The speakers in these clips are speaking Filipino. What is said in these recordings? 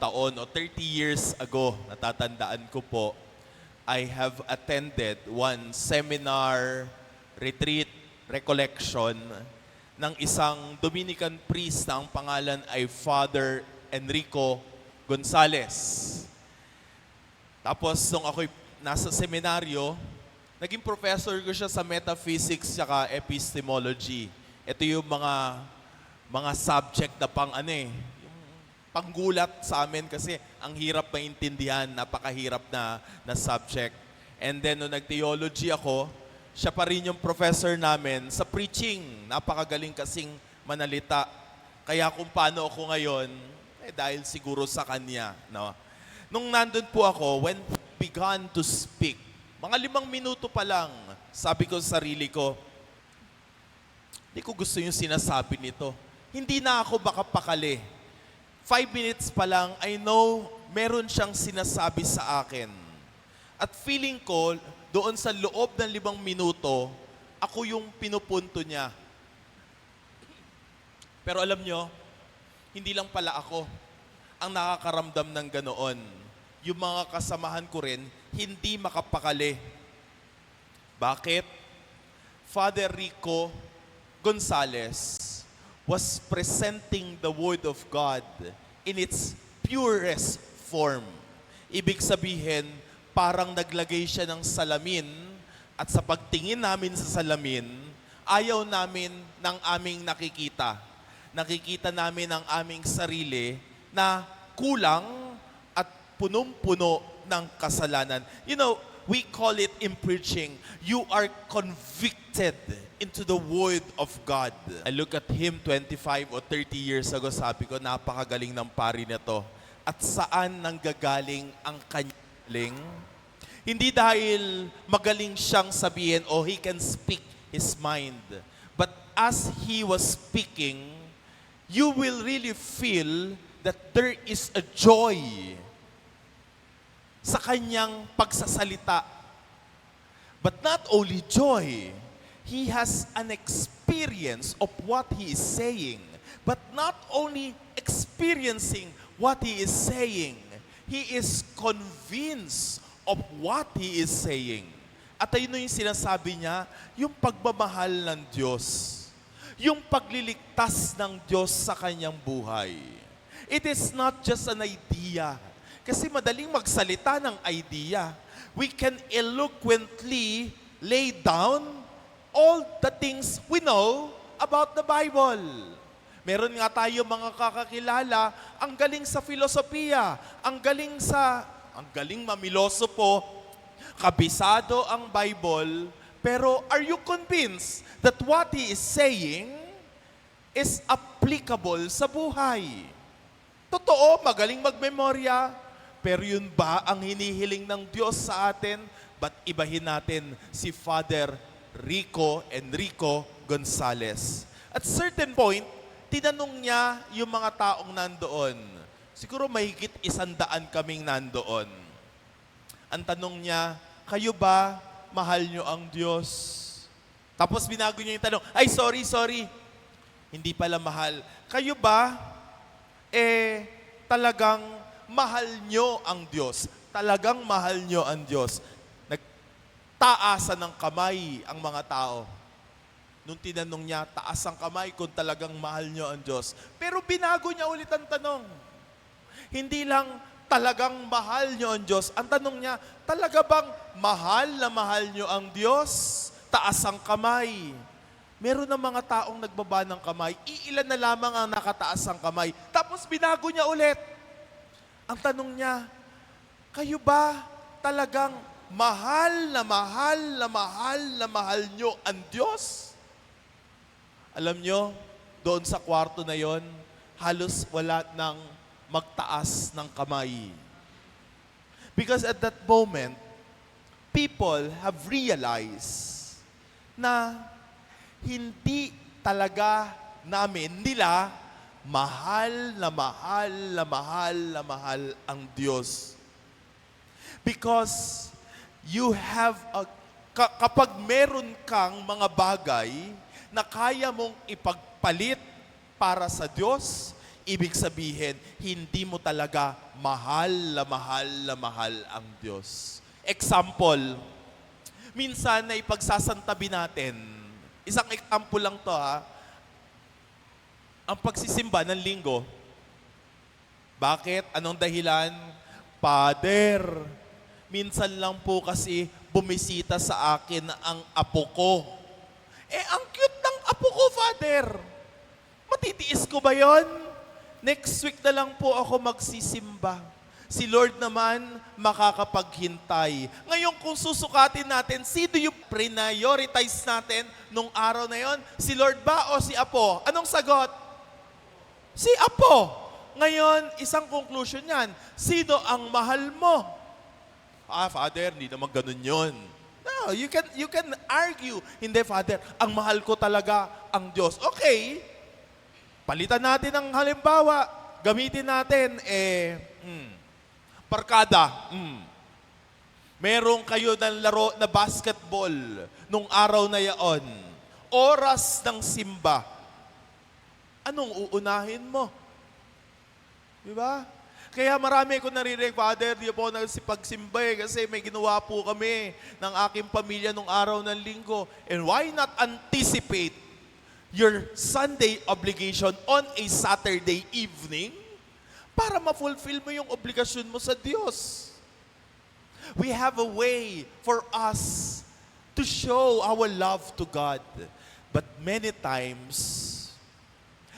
taon o 30 years ago, natatandaan ko po, I have attended one seminar, retreat, recollection ng isang Dominican priest na ang pangalan ay Father Enrico Gonzales. Tapos nung ako'y nasa seminaryo, naging professor ko siya sa metaphysics at epistemology. Ito yung mga subject na panggulat sa amin kasi ang hirap maintindihan, napakahirap na subject. And then nung nag-theology ako, siya pa rin yung professor namin sa preaching. Napakagaling kasing manalita. Kaya kung paano ako ngayon, dahil siguro sa kanya. No? Nung nandun po ako, when he began to speak, mga 5 minuto pa lang, sabi ko sa sarili ko, hindi ko gusto yung sinasabi nito. Hindi na ako makapakali. 5 minutes pa lang, I know meron siyang sinasabi sa akin. At feeling ko, doon sa loob ng 5 minuto, ako yung pinupunto niya. Pero alam nyo, hindi lang pala ako ang nakakaramdam ng ganoon. Yung mga kasamahan ko rin, hindi makapakali. Bakit? Father Rico Gonzales was presenting the Word of God in its purest form. Ibig sabihin, parang naglagay siya ng salamin at sa pagtingin namin sa salamin, ayaw namin ng aming nakikita. Nakikita namin ang aming sarili na kulang at punong-puno ng kasalanan. You know, we call it in preaching, you are convicted into the Word of God. I look at him 25 or 30 years ago, sabi ko, napakagaling ng pari na to. At saan nanggagaling ang kanyang? Hindi dahil magaling siyang sabihin o he can speak his mind. But as he was speaking, you will really feel that there is a joy sa kanyang pagsasalita. But not only joy, he has an experience of what he is saying. But not only experiencing what he is saying, he is convinced of what he is saying. At ayun yung sinasabi niya, yung pagmamahal ng Diyos. Yung pagliligtas ng Diyos sa kanyang buhay. It is not just an idea. Kasi madaling magsalita ng idea. We can eloquently lay down all the things we know about the Bible. Meron nga tayo mga kakakilala, ang galing sa filosofiya, ang galing mamiloso po, kabisado ang Bible, pero are you convinced that what he is saying is applicable sa buhay? Totoo, magaling magmemorya, pero yun ba ang hinihiling ng Diyos sa atin? But ibahin natin si Father Enrico Gonzales. At certain point, tinanong niya yung mga taong nandoon. Siguro mahigit 100 kaming nandoon. Ang tanong niya, kayo ba mahal nyo ang Diyos? Tapos binago niya yung tanong, ay sorry, hindi pala mahal. Kayo ba, talagang mahal nyo ang Diyos? Talagang mahal nyo ang Diyos? Taasan ng kamay ang mga tao. Nung tinanong niya, taas ang kamay kung talagang mahal nyo ang Diyos. Pero binago niya ulit ang tanong. Hindi lang talagang mahal nyo ang Diyos. Ang tanong niya, talaga bang mahal na mahal nyo ang Diyos? Taas ang kamay. Meron ng mga taong nagbaba ng kamay, iilan na lamang ang nakataas ang kamay. Tapos binago niya ulit. Ang tanong niya, kayo ba talagang mahal na mahal na mahal na mahal nyo ang Diyos? Alam nyo, doon sa kwarto na yon, halos wala nang magtaas ng kamay. Because at that moment, people have realized na hindi talaga nila mahal na mahal na mahal na mahal ang Diyos. Because you have kapag meron kang mga bagay na kaya mong ipagpalit para sa Diyos, ibig sabihin, hindi mo talaga mahal na mahal na mahal ang Diyos. Example, minsan na ipagsasantabi natin, isang example lang to ha, ang pagsisimba ng linggo. Bakit? Anong dahilan? Father, minsan lang po kasi bumisita sa akin ang apo ko. Ang cute ng apo ko, Father. Matitiis ko ba yon? Next week na lang po ako magsisimba. Si Lord naman makakapaghintay. Ngayon kung susukatin natin, sino yung prioritize natin nung araw na yon? Si Lord ba o si Apo? Anong sagot? Si Apo. Ngayon, isang conclusion yan. Sino ang mahal mo? Father, hindi naman ganun yun. No, you can argue. Hindi, Father, ang mahal ko talaga ang Diyos. Okay, palitan natin ang halimbawa. Gamitin natin, barkada. Meron kayo ng laro na basketball nung araw na yaon. Oras ng simba. Anong uunahin mo? Diba? Kaya marami ko naririnig, Father, di po nagsipagsimba kasi may ginawa po kami ng aking pamilya nung araw ng linggo. And why not anticipate your Sunday obligation on a Saturday evening para ma-fulfill mo yung obligasyon mo sa Diyos? We have a way for us to show our love to God. But many times,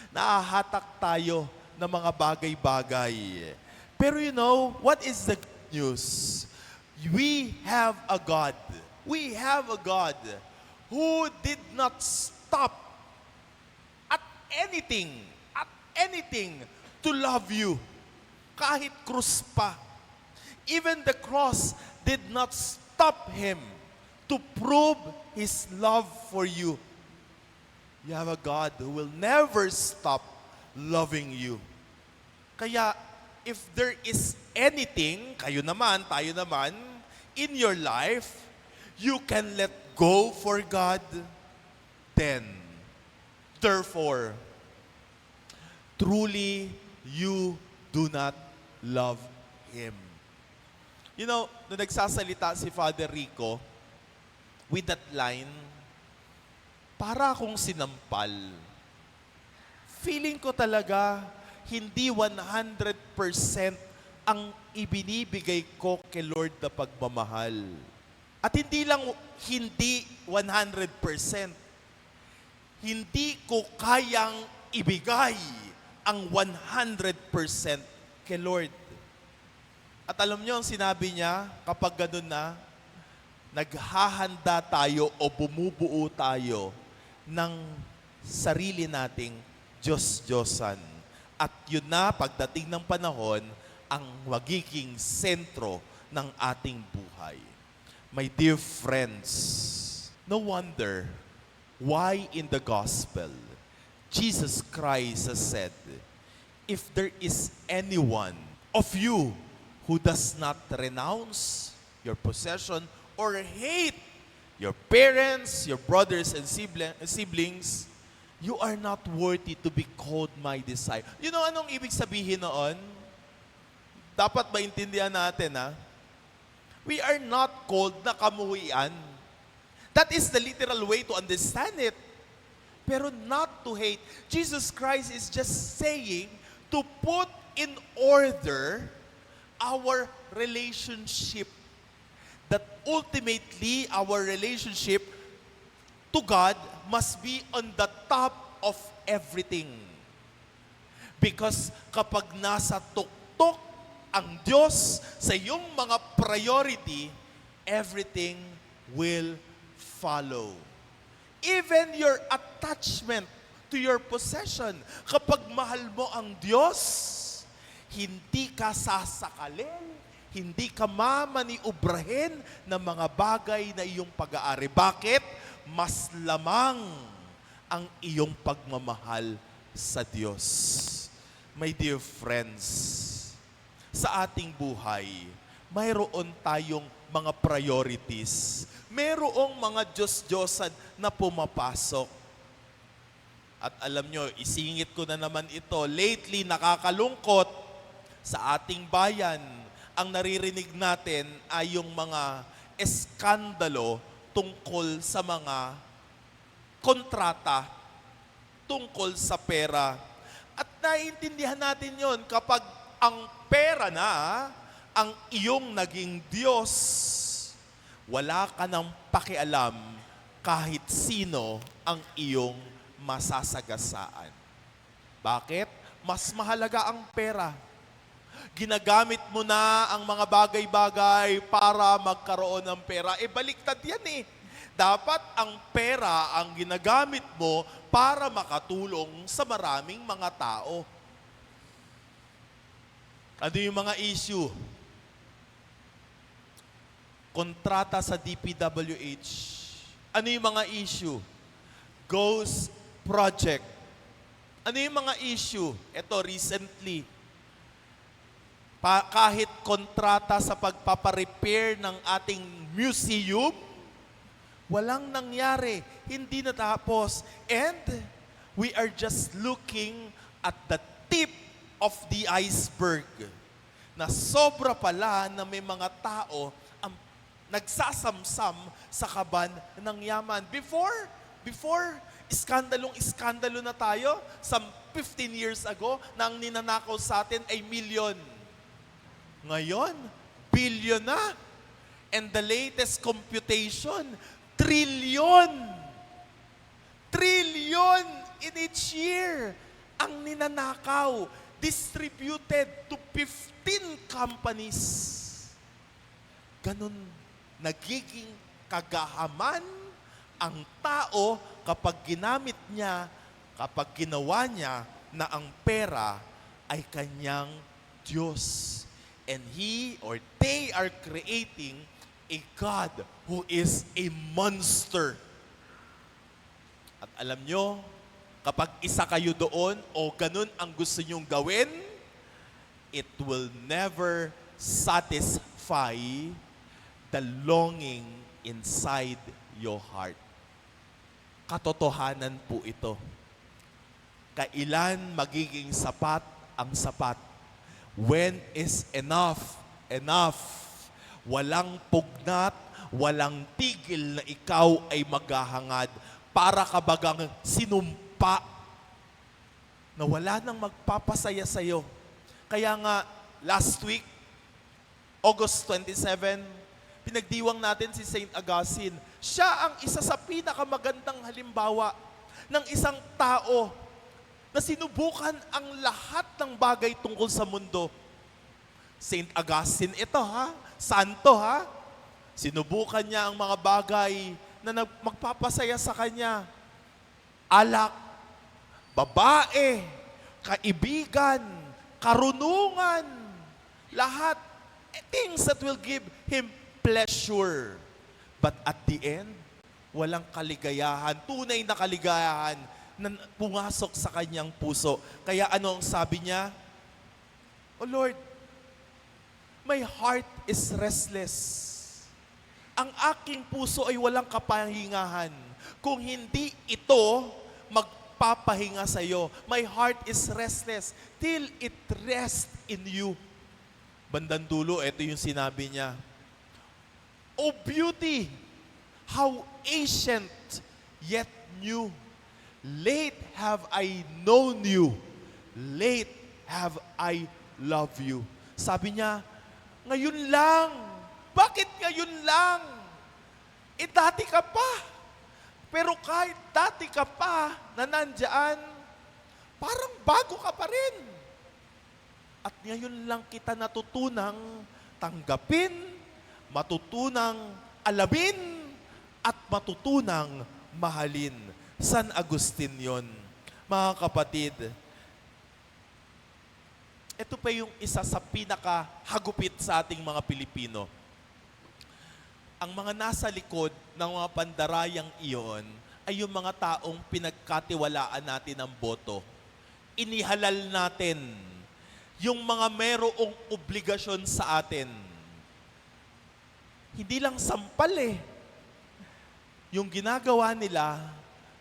naahatak tayo ng mga bagay-bagay. Pero you know, what is the good news? We have a God. We have a God who did not stop at anything to love you. Kahit krus pa. Even the cross did not stop Him to prove His love for you. You have a God who will never stop loving you. Kaya, if there is anything, kayo naman, tayo naman, in your life, you can let go for God, then, therefore, truly, you do not love Him. You know, nung nagsasalita si Father Rico, with that line, para akong sinampal. Feeling ko talaga, hindi 100% ang ibinibigay ko kay Lord na pagmamahal. At hindi lang hindi 100%. Hindi ko kayang ibigay ang 100% kay Lord. At alam niyo ang sinabi niya, kapag ganun na, naghahanda tayo o bumubuo tayo ng sarili nating Diyos-Diyosan. At yun na, pagdating ng panahon, ang magiging sentro ng ating buhay. My dear friends, no wonder why in the gospel, Jesus Christ has said, if there is anyone of you who does not renounce your possession or hate your parents, your brothers and siblings, you are not worthy to be called my disciple. You know anong ibig sabihin noon? Dapat maintindihan natin, ha? We are not called na kamuhian. That is the literal way to understand it. Pero not to hate. Jesus Christ is just saying to put in order our relationship. That ultimately, our relationship to God must be on the top of everything. Because kapag nasa tuktok ang Diyos sa iyong mga priority, everything will follow. Even your attachment to your possession. Kapag mahal mo ang Diyos, hindi ka sasakalin, hindi ka mamaniubrahin ng mga bagay na iyong pag-aari. Bakit? Mas lamang ang iyong pagmamahal sa Diyos. My dear friends, sa ating buhay, mayroon tayong mga priorities. Mayroong mga Diyos-Diyosan na pumapasok. At alam nyo, isingit ko na naman ito. Lately, nakakalungkot sa ating bayan. Ang naririnig natin ay yung mga eskandalo tungkol sa mga kontrata, tungkol sa pera. At naiintindihan natin yon kapag ang pera na ang iyong naging Diyos, wala ka nang pakialam kahit sino ang iyong masasagasaan. Bakit? Mas mahalaga ang pera. Ginagamit mo na ang mga bagay-bagay para magkaroon ng pera. Baliktad yan eh. Dapat ang pera ang ginagamit mo para makatulong sa maraming mga tao. Ano yung mga issue? Kontrata sa DPWH. Ano yung mga issue? Ghost Project. Ano yung mga issue? Ito, recently. Kahit kontrata sa pagpaparepair ng ating museum, walang nangyari. Hindi natapos. And we are just looking at the tip of the iceberg. Na sobra pala na may mga tao ang nagsasamsam sa kaban ng yaman. Before, iskandalo na tayo. Some 15 years ago, na ang ninanakaw sa atin ay milyon. Ngayon, billion na. And the latest computation, trillion. Trillion in each year ang ninanakaw, distributed to 15 companies. Ganun nagiging kagahaman ang tao kapag ginamit niya, kapag ginawa niya na ang pera ay kanyang Diyos. And he or they are creating a God who is a monster. At alam nyo, kapag isa kayo doon o ganun ang gusto nyong gawin, it will never satisfy the longing inside your heart. Katotohanan po ito. Kailan magiging sapat ang sapat? When is enough enough? Walang pugnat, walang tigil na ikaw ay maghahangad para kabagang sinumpa na wala nang magpapasaya sa'yo. Kaya nga, last week, August 27, pinagdiwang natin si Saint Augustine. Siya ang isa sa pinakamagandang halimbawa ng isang tao na sinubukan ang lahat ng bagay tungkol sa mundo. Saint Augustine ito ha, santo ha. Sinubukan niya ang mga bagay na magpapasaya sa kanya. Alak, babae, kaibigan, karunungan, lahat. Things that will give him pleasure. But at the end, walang kaligayahan, tunay na kaligayahan na pumasok sa kanyang puso. Kaya ano ang sabi niya? Oh Lord, my heart is restless. Ang aking puso ay walang kapahingahan. Kung hindi ito magpapahinga sa iyo, my heart is restless till it rests in you. Bandang dulo, ito yung sinabi niya. O beauty, how ancient yet new. Late have I known you. Late have I loved you. Sabi niya, ngayon lang. Bakit ngayon lang? Dati ka pa. Pero kahit dati ka pa na nandyan, parang bago ka pa rin. At ngayon lang kita natutunang tanggapin, matutunang alamin, at matutunang mahalin. San Agustin yon. Mga kapatid, ito pa yung isa sa pinakahagupit sa ating mga Pilipino. Ang mga nasa likod ng mga pandarayang iyon ay yung mga taong pinagkatiwalaan natin ng boto. Inihalal natin yung mga merong obligasyon sa atin. Hindi lang sampal eh. Yung ginagawa nila,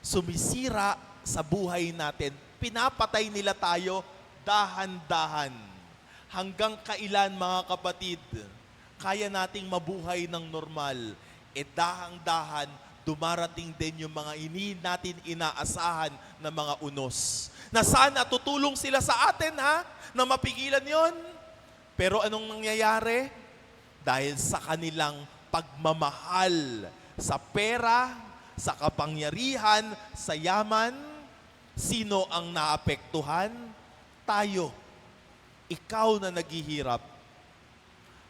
sumisira sa buhay natin. Pinapatay nila tayo dahan-dahan. Hanggang kailan, mga kapatid, kaya nating mabuhay ng normal? Dahang-dahan, dumarating din yung mga hindi natin inaasahan na mga unos. Na sana tutulong sila sa atin, na mapigilan yon. Pero anong nangyayari? Dahil sa kanilang pagmamahal sa pera, sa kapangyarihan, sa yaman, sino ang naapektuhan? Tayo. Ikaw na naghihirap.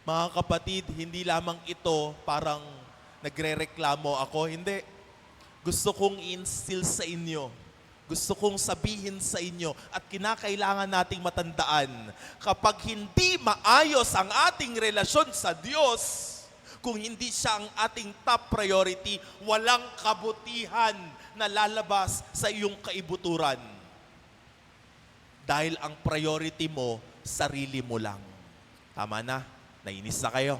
Mga kapatid, hindi lamang ito parang nagrereklamo ako. Hindi. Gusto kong i-instill sa inyo. Gusto kong sabihin sa inyo at kinakailangan nating matandaan, kapag hindi maayos ang ating relasyon sa Diyos, kung hindi siya ang ating top priority, walang kabutihan na lalabas sa iyong kaibuturan. Dahil ang priority mo, sarili mo lang. Tama na. Nainis na kayo.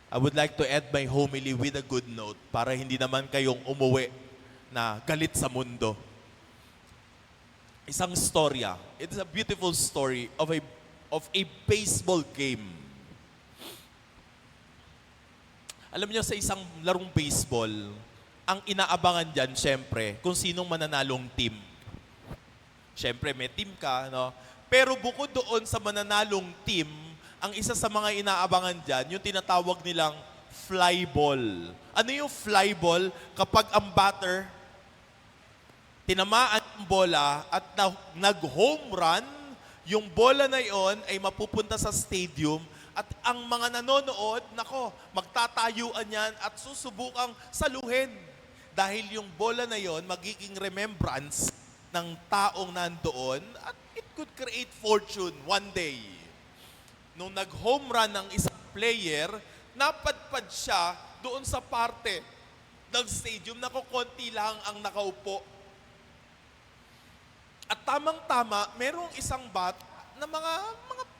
I would like to end my homily with a good note para hindi naman kayong umuwi na galit sa mundo. Isang storya. It is a beautiful story of a baseball game. Alam niyo, sa isang larong baseball, ang inaabangan dyan, syempre, kung sinong mananalong team. Syempre, may team ka, no? Pero bukod doon sa mananalong team, ang isa sa mga inaabangan dyan, yung tinatawag nilang fly ball. Ano yung fly ball? Kapag ang batter, tinamaan ang bola at nag-home run, yung bola na yon ay mapupunta sa stadium at ang mga nanonood, magtatayuan yan at susubukang saluhin. Dahil yung bola na yon magiging remembrance ng taong nandoon at it could create fortune one day. Nung nag-home run ng isang player, napadpad siya doon sa parte ng stadium na konti lang ang nakaupo. At tamang-tama, merong isang bata na mga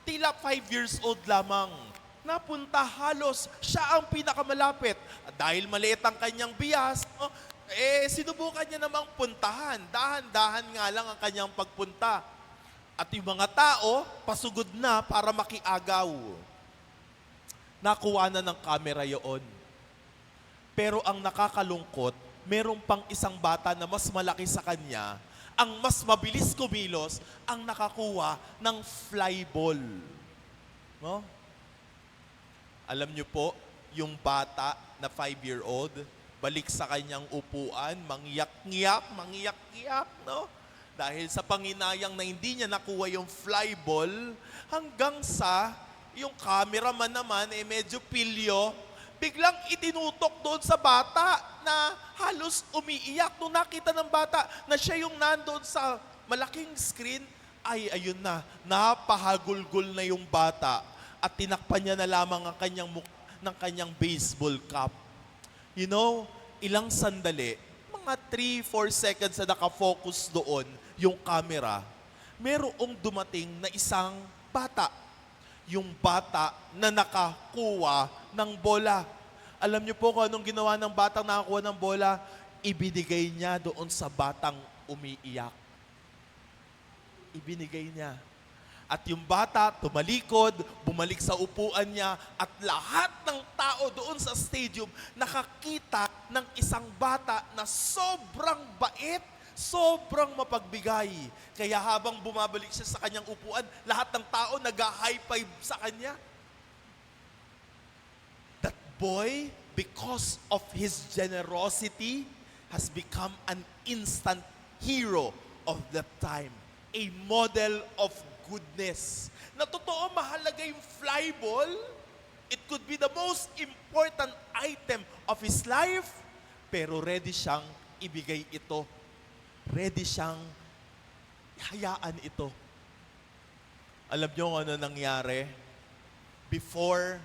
tila 5 years old lamang. Napunta halos, siya ang pinakamalapit. At dahil maliit ang kanyang bias, sinubukan niya namang puntahan. Dahan-dahan nga lang ang kanyang pagpunta. At yung mga tao, pasugod na para makiagaw. Nakuha na ng kamera yun. Pero ang nakakalungkot, merong pang isang bata na mas malaki sa kanya, ang mas mabilis kumilos, ang nakakuha ng fly ball. No? Alam niyo po, yung bata na 5-year-old, balik sa kanyang upuan, mangyak-ngyak, no? Dahil sa panginayang na hindi niya nakuha yung fly ball, hanggang sa yung cameraman naman medyo pilyo, biglang itinutok doon sa bata na halos umiiyak. Nung nakita ng bata na siya yung nandoon sa malaking screen, ay ayun na, napahagulgol na yung bata at tinakpan niya na lamang ang kanyang mukha ng kanyang baseball cap. You know, ilang sandali, mga 3-4 seconds na nakafocus doon yung camera, merong dumating na isang bata. Yung bata na nakakuha ng bola. Alam niyo po kung anong ginawa ng batang nakakuha ng bola? Ibinigay niya doon sa batang umiiyak. Ibinigay niya. At yung bata tumalikod, bumalik sa upuan niya, at lahat ng tao doon sa stadium nakakita ng isang bata na sobrang bait, sobrang mapagbigay. Kaya habang bumabalik siya sa kanyang upuan, lahat ng tao nag-high five sa kanya. That boy, because of his generosity, has become an instant hero of that time. A model of goodness. Na totoo, mahalaga yung fly ball. It could be the most important item of his life. Pero ready siyang ibigay ito. Ready siyang hayaan ito. Alam niyo kung ano nangyari? Before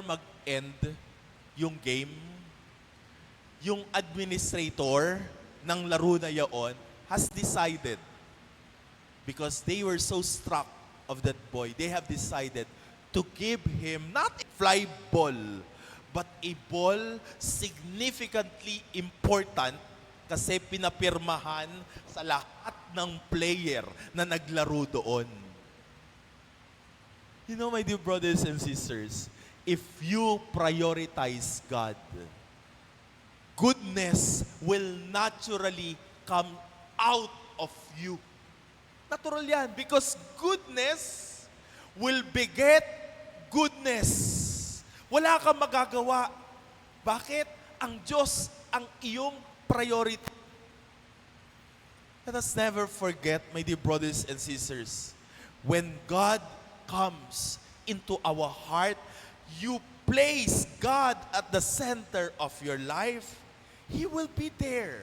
mag-end yung game, yung administrator ng laro na yaon has decided, because they were so struck of that boy, they have decided to give him not a fly ball, but a ball significantly important Kasi pinapirmahan sa lahat ng player na naglaro doon. You know, my dear brothers and sisters, if you prioritize God, goodness will naturally come out of you. Natural yan, because goodness will beget goodness. Wala kang magagawa. Bakit? Ang Diyos ang iyong priority. Let us never forget, my dear brothers and sisters, when God comes into our heart, you place God at the center of your life, He will be there.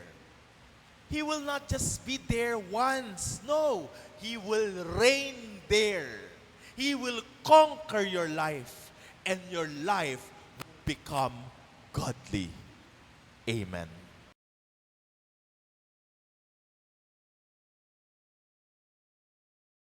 He will not just be there once. No, He will reign there. He will conquer your life, and your life will become godly. Amen.